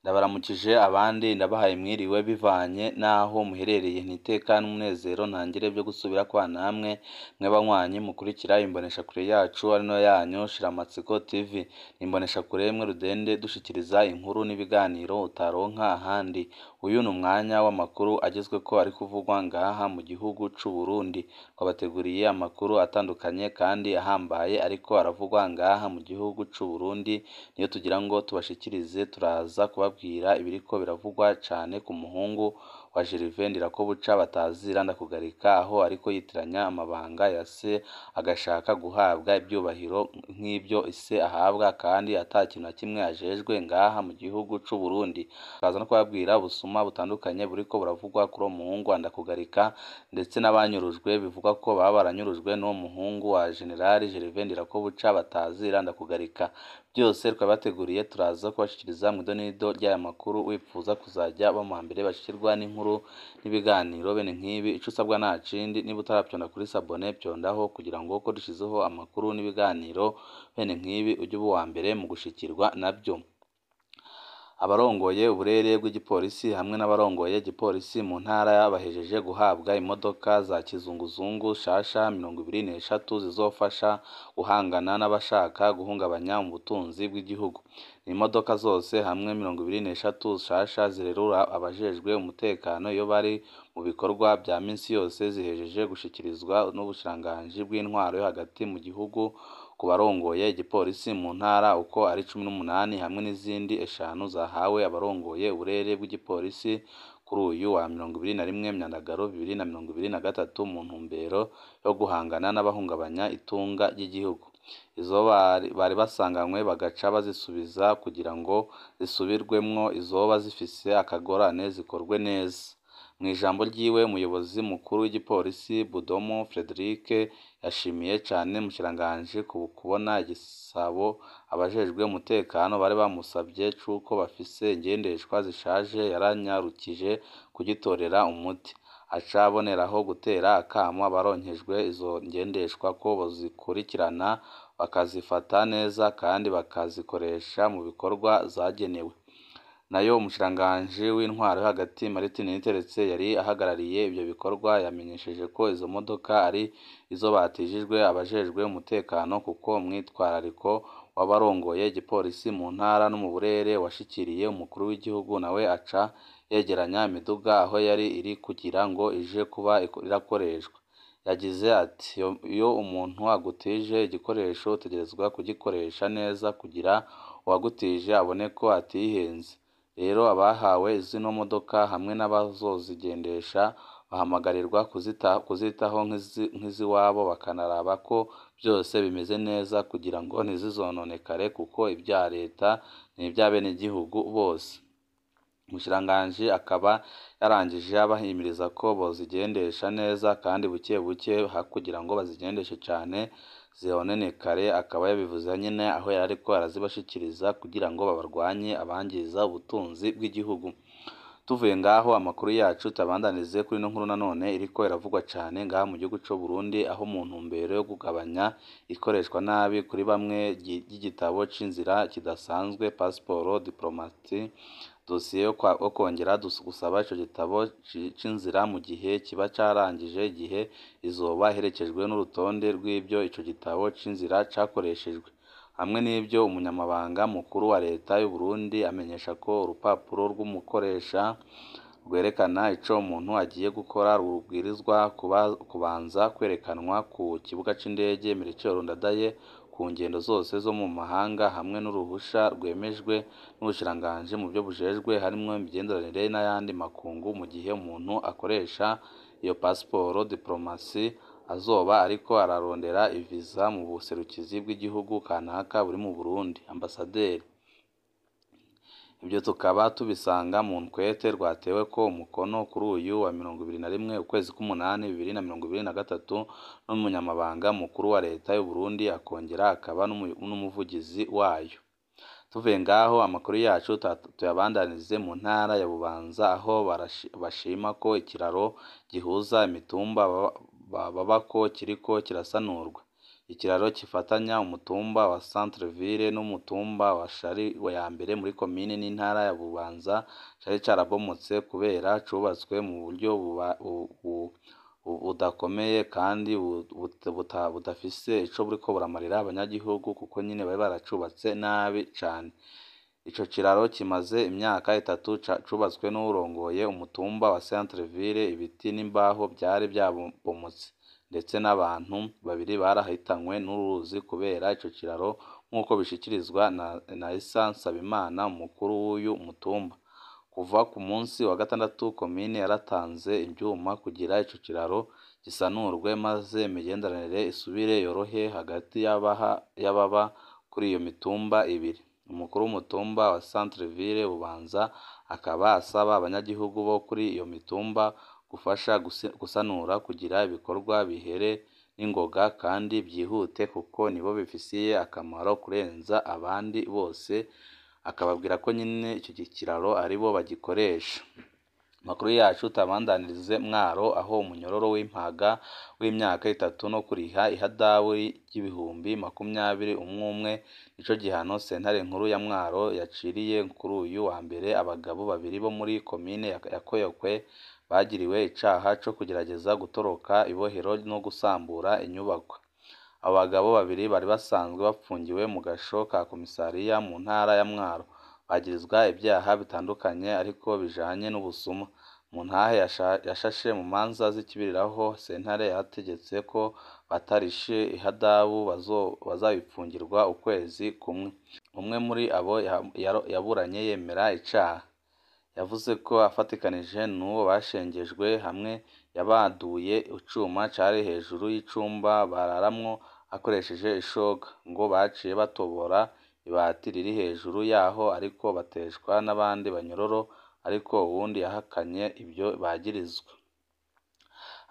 Ndabaramukije abandi ndabahaye mwiriwe bivanye n'aho muherereye niteka n'umunezero ntangire byo gusubira kwa namwe mwe banywanyi mukurikira imboneshakure yacu ari no yanyu Shiramatsiko TV. Imboneshakure mwe rudende dushikiriza inkuru n'ibiganiro utaronka ahandi. Uyu ni umwanya w'amakuru agezweko ari kuvugwa ngaha mu gihugu c'u Burundi. Twabateguriye amakuru atandukanye kandi ahambaye ariko aravugwa ngaha mu gihugu c'u Burundi, niyo tugira ngo tubashikirize. Turaza kubabwira ibiriko biravugwa cane ku muhungu wa Gervais Ndirakobuca batazira ndakugarika, aho ariko yitiranya amabanga ya se agashaka guhabwa ibyubahiro nk'ibyo ise ahabwa kandi ata kintu na kimwe ajejwe ngaha mu gihugu c'u Burundi. Turaza no kubabwira ubusuma butandukanye buriko buravugwa kuri uwo muhungu wa Ndakugarika, ndetse n'abanyurujwe bivugwa ko baba baranyurujwe n'uwo muhungu wa General Gervais Ndirakobuca batazira ndakugarika. Byose twabateguriye turaza kubashikiriza mu idonido ry'aya makuru. Wipfuza kuzajya bama mbere bashikirwa n'inkuru n'ibiganiro bene nk'ibi, ico usabwa nta kindi, niba utaravyonda kuri sabone vyondaho kugira ngo uko dushizeho amakuru n'ibiganiro bene nk'ibi ujye uba uwa mbere mu gushikirwa navyo. Abarongoye uburere bw'igipolisi hamwe n'abarongoye igipolisi mu ntara bahejeje guhabwa imodoka za kizunguzungu shasha 23 zizofasha guhangana n'abashaka guhungabanya ubutunzi bw'igihugu. Imodoka zose hamwe 23 shasha zirerura abajejwe umutekano iyo bari mu bikorwa bya minsi yose zihejeje gushikirizwa n'ubushikiranganji bw'intwaro yo hagati mu gihugu ku barongoye igipolisi mu ntara uko ari 18 hamwe n'izindi 5 zahawe abarongoye uburere bw'igipolisi kuri uyu wa 21 Myandagaro 2023 mu ntumbero yo guhangana n'abahungabanya itunga ry'igihugu. Izo bari basanganywe bagaca bazisubiza kugira ngo zisubirwemwo izoba zifise akagorane zikorwe neza. Mu ijambo ryiwe umuyobozi mukuru w'igipolisi Budomo Frederic yashimiye cane umushikiranganji kubona igisabo abajejwe umutekano bari bamusabye cuko bafise ingendeshwa zishaje yaranyarukije kugitorera umuti. Aca aboneraho gutera akamo abaronkejwe izo ngendeshwa ko bozikurikirana bakazifata neza kandi bakazikoresha mu bikorwa zagenewe. Nayo umushikiranganji w'intwaro hagati Martin Niteretse yari ahagarariye ibyo bikorwa yamenyesheje ko izo modoka ari izo batijijwe abajejwe umutekano kuko umwitwarariko w'abarongoye igipolisi mu ntara no mu burere washikiriye umukuru w'igihugu, nawe aca yegeranya imiduga aho yari iri kugira ngo ije kuba irakoreshwa. Yagize ati iyo umuntu agutije igikoresho utegerezwa kugikoresha neza kugira uwagutije abone ko atihenze. Rero abahawe zino modoka hamwe n'abazozigendesha bahamagarirwa kuzitaho nk'iziwabo bakanaraba ko byose bimeze neza kugira ngo ntizizononekare kuko ibya leta n'iby'abenegihugu bose. Umushikiranganji akaba yarangije abahimiriza ko bozigendesha neza kandi buke buke kugira ngo bazigendeshe cane zihonenekare. Akaba yabivuze nyine aho yari ariko arazibashikiriza kugira ngo babarwanye abangiza ubutunzi bw'igihugu. Tuvuye ngaho amakuru yacu tabandanize kuri no nkuru nanone iriko iravugwa cane ngaha mu gihugu c'u Burundi, aho mu ntumbero yo kugabanya ikoreshwa nabi kuri bamwe y'igitabo c'inzira kidasanzwe passeport diplomatique, dosiye yo kongera gusaba ico gitabo c'inzira mu gihe kiba carangije igihe izoba iherekejwe n'urutonde rw'ibyo ico gitabo c'inzira cakoreshejwe. Hamwe n'ibyo umunyamabanga mukuru wa leta y'u Burundi amenyesha ko urupapuro rw'umukoresha rwerekana ico umuntu agiye gukora rubwirizwa kubanza kwerekanwa ku kibuga c'indege Melchior Ndadaye ku ngendo zose zo mu mahanga, hamwe n'uruhusha rwemejwe n'ubushikiranganji mu byo bujejwe harimwo imigenderanire n'ayandi makungu mu gihe umuntu akoresha iyo passeport diplomatie azoba ariko ararondera iviza mu buserukizi bw'igihugu kanaka buri mu Burundi ambasaderi. Ibyo tukaba tubisanga mu nkwete rwatewe ko umukono kuri uyu wa 21 ukwezi k'umunani 2023 n'umunyamabanga mukuru wa leta y'u Burundi akongera akaba n'umuvugizi wayo. Tuvuye ngaho amakuru yacu tuyabandanize mu ntara ya Bubanza, aho bashima ko ikiraro gihuza imitumba babako kiriko kirasanurwa. Ikiraro gifatanya umutumba wa Centreville n'umutumba wa Shari ya mbere muri komine n'intara ya Bubanza cari carabomotse kubera cubatswe mu buryo budakomeye kandi budafise ico buriko buramarira abanyagihugu kuko nyine bari baracubatse nabi cane. Ico kiraro kimaze imyaka 3 cubatswe n'uwurongoye umutumba wa Centreville, ibiti n'imbaho vyari vyabomotse ndetse n'abantu 2 barahitanywe n'uruzi kubera ico kiraro nk'uko bishikirizwa na Issa Nsabimana umukuru w'uyu mutumba. Kuva ku munsi wa gatandatu komine yaratanze ivyuma kugira ico kiraro gisanurwe maze imigenderanire isubire yorohe hagati y'ababa kuri iyo mitumba ibiri. Umukuru w'umutumba wa Centreville Bubanza akaba asaba abanyagihugu bo kuri iyo mitumba gufasha gusanura kugira ibikorwa bihere n'ingoga kandi byihute kuko nibo bifisiye akamaro kurenza abandi bose, akababwira ko nyine icyo kiraro aribo bagikoresha. Amakuru yacu tabandanirize Mwaro aho umunyororo w'impaga w'imyaka 3 no kuriha ihadabu y'ibihumbi 20 umwe nico gihano sentare nkuru ya Mwaro yaciriye kuri uyu wa mbere abagabo 2 bo muri komine ya Koyokwe bagiriwe icaha co kugerageza gutoroka ibohero no gusambura inyubako. Abo bagabo 2 bari basanzwe bapfungiwe mu gasho ka komisariya mu ntara ya Mwaro, bagirizwa ibyaha bitandukanye ariko bijanye n'ubusuma. Mu ntahe yashashe mu manza z'ikibiriraho sentare yategetse ko batarishe ihadabu bazabipfungirwa ukwezi kumwe. Umwe muri abo yaburanye yemera icaha, yavuze ko afatikanije n'uwo bashengejwe hamwe yabaduye icuma cari hejuru y'icumba bararamwo akoresheje ishoka, ngo baciye batobora ibati riri hejuru yaho ariko bateshwa n'abandi banyororo, ariko uwundi yahakanye ibyo bagirizwa.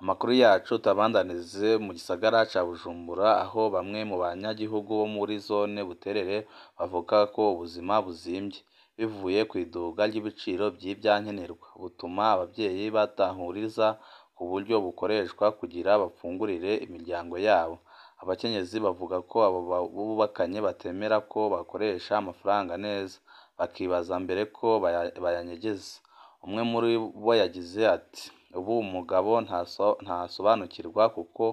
Amakuru yacu tabandanize mu gisagara ca Bujumbura aho bamwe mu banyagihugu bo muri zone Buterere bavuga ko ubuzima buzimvye bivuye ku iduga ry'ibiciro by'ivyankenerwa, butuma abavyeyi batahuriza ku buryo bukoreshwa kugira bapfungurire imiryango yabo. Abakenyezi bavuga ko abo bubakanye batemera ko bakoresha amafaranga neza, bakibaza mbere ko bayanyegeza. Umwe muri bo yagize ati ubu umugabo ntasobanukirwa kuko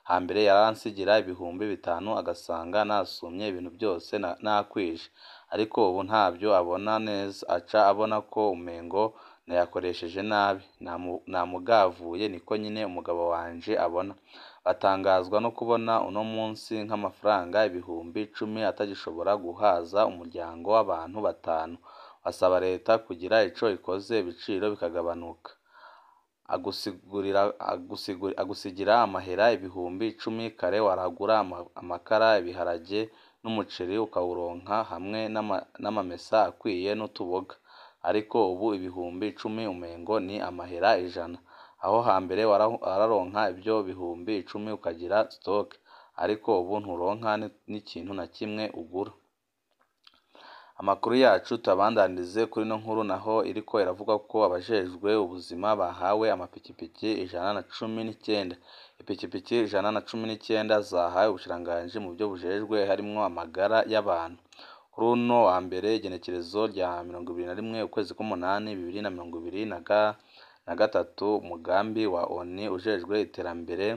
hambere yaransigira ibihumbi 5 agasanga nasumye ibintu byose nakwije, ariko ubu ntabyo abona neza, aca abona ko umengo nayakoresheje nabi, namugavuye niko nyine umugabo wanje abona. Batangazwa no kubona uno munsi nk'amafaranga ibihumbi 10 atagishobora guhaza umuryango w'abantu 5. Basaba leta kugira ico ikoze ibiciro bikagabanuka. Agusigira amahera ibihumbi 10 kare waragura amakara, ibiharage n'umuceri ukawuronka hamwe n'amamesa akwiye n'utuboga, ariko ubu ibihumbi 10 umengo ni amahera 100. Aho hambere wararonka ibyo bihumbi 10 ukagira stock, ariko ubu nturonka n'ikintu na kimwe ugura. Amakuru yacu tabandanize kuri no nkuru naho iriko iravuga ko abajejwe ubuzima bahawe amapikipiki 119. Ipikipiki 119 zahawe ubushiranganje mu byo bujejwe harimwo amagara y'abantu. Kuri uno wa mbere igenekerezo rya 21 ukwezi k'umunani 2023 umugambi wa ONU ujejwe iterambere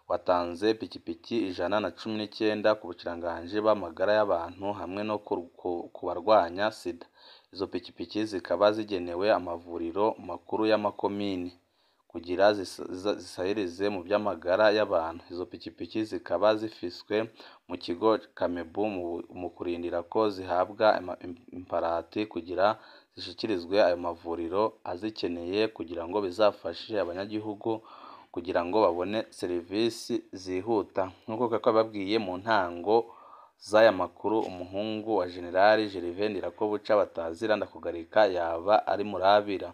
watanze pikipiki 119 ku bushiranganje b'amagara y'abantu hamwe no kubarwanya sida. Izo pikipiki zikaba zigenewe amavuriro makuru y'amakomini kugira zisahirize mu by'amagara y'abantu. Izo pikipiki zikaba zifiswe mu kigo Kamebu mu kurindira ko zihabwa imparati kugira zishikirizwe ayo mavuriro azikeneye kugira ngo bizafashe abanyagihugu kugira ngo babone serivisi zihuta. Nk'uko kakababwiye mu ntango z'aya makuru, umuhungu wa General Gervais Ndirakobuca batazira ndakugarika yaba ari murabira.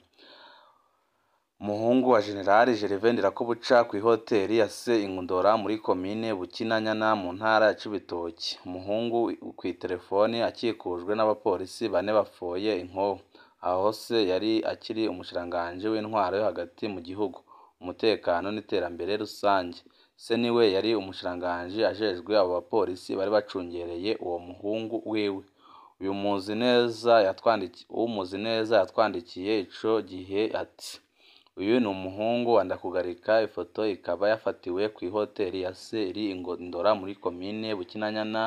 Umuhungu wa General Gervais Ndirakobuca ku hoteli ya Se Ingundora muri komine Bukinanyana mu ntara ya Cibitoki. Umuhungu ku telefone akikujwe n'abapolisi 4 bafoye inkoho. Aho se yari akiri umushiranganje w'intwaro yo hagati mu gihugu, umutekano n'iterambere rusange. se niwe yari umushikiranganji ajejwe abo bapolisi bari bacungereye uwo muhungu wiwe. Umuzi neza yatwandikiye ico gihe ati: "Uyu ni umuhungu wa Ndakugarika." Ifoto ikaba yafatiwe kw'ihoteri ya se iri Ndora muri komine Bukinanyana,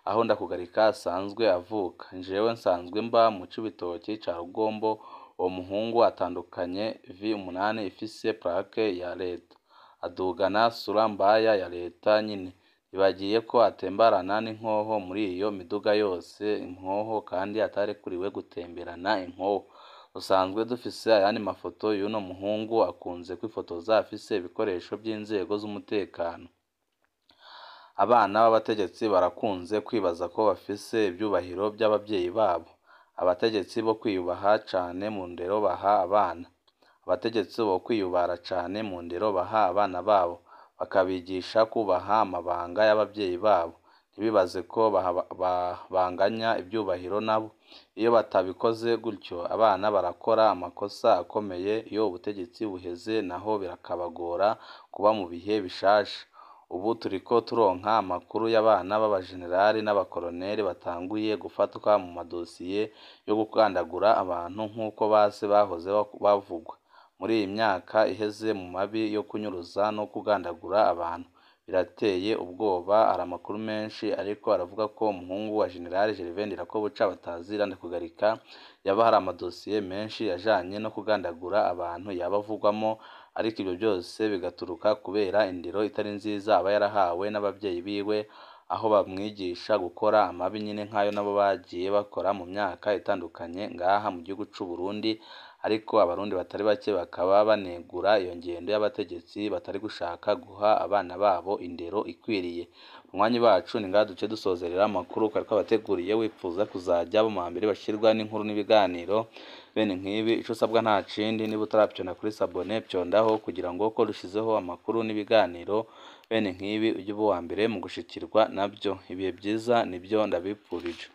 aho Ndakugarika asanzwe avuka. Jewe nsanzwe mba mu Cibitoki ca Rugombo. Uwo muhungu atandukanye V8 ifise plaque ya leta, adugana sura mbaya ya leta nyine. Bibagiye ko atembarana n'inkoho muri iyo miduga yose, inkoho kandi atarekuriwe gutemberana inkoho. Dusanzwe dufise ayandi mafoto y'uno muhungu akunze kwifotoza afise ibikoresho by'inzego z'umutekano. Abana b'abategetsi barakunze kwibaza ko bafise ivyubahiro by'abavyeyi babo. Abategetsi bo kwiyubaha cane mu ndero baha abana. Abategetsi bo kwiyubara cane mu ndero baha abana babo, bakabigisha kubaha amabanga y'abavyeyi babo. Ntibibaze ko banganya ivyubahiro nabo. Iyo batabikoze gutyo, abana barakora amakosa akomeye. Iyo ubutegetsi buheze naho birakabagora kuba mu bihe bishasha. Ubu turiko turonka amakuru y'abana b'abajenerali n'abakoloneli batanguye gufatwa mu madosiye yo gukandagura abantu nk'uko base bahoze bavugwa muri iyi myaka iheze mu mabi yo kunyuruza no kugandagura abantu. Birateye ubwoba. Hari amakuru menshi ariko aravuga ko umuhungu wa General Gervais Ndirakobuca batazira Ndakugarika yaba hari amadosiye menshi yajanye no kugandagura abantu yabavugwamo, ariko ibyo byose bigaturuka kubera indero itari nziza aba yarahawe n'abavyeyi biwe, aho bamwigisha gukora amabi nyine nk'ayo nabo bagiye bakora mu myaka itandukanye ngaha mu gihugu c'u Burundi. Ariko abarundi batari bake bakaba banegura iyo ngendo y'abategetsi batari gushaka guha abana babo indero ikwiriye. Umwanya bacu ni ngaha duce dusozerera amakuru kariko abateguriye. Wipfuza kuzaja bo mbere bashirwa n'inkuru n'ibiganiro bene nk'ibi, ico usabwa nta kindi, niba utarapyona kuri sabone pyondaho kugira ngo ko dushizeho amakuru n'ibiganiro bene nk'ibi ujye uba uwa mbere mu gushikirwa nabyo. Ibihe byiza nibyo ndabipfurije.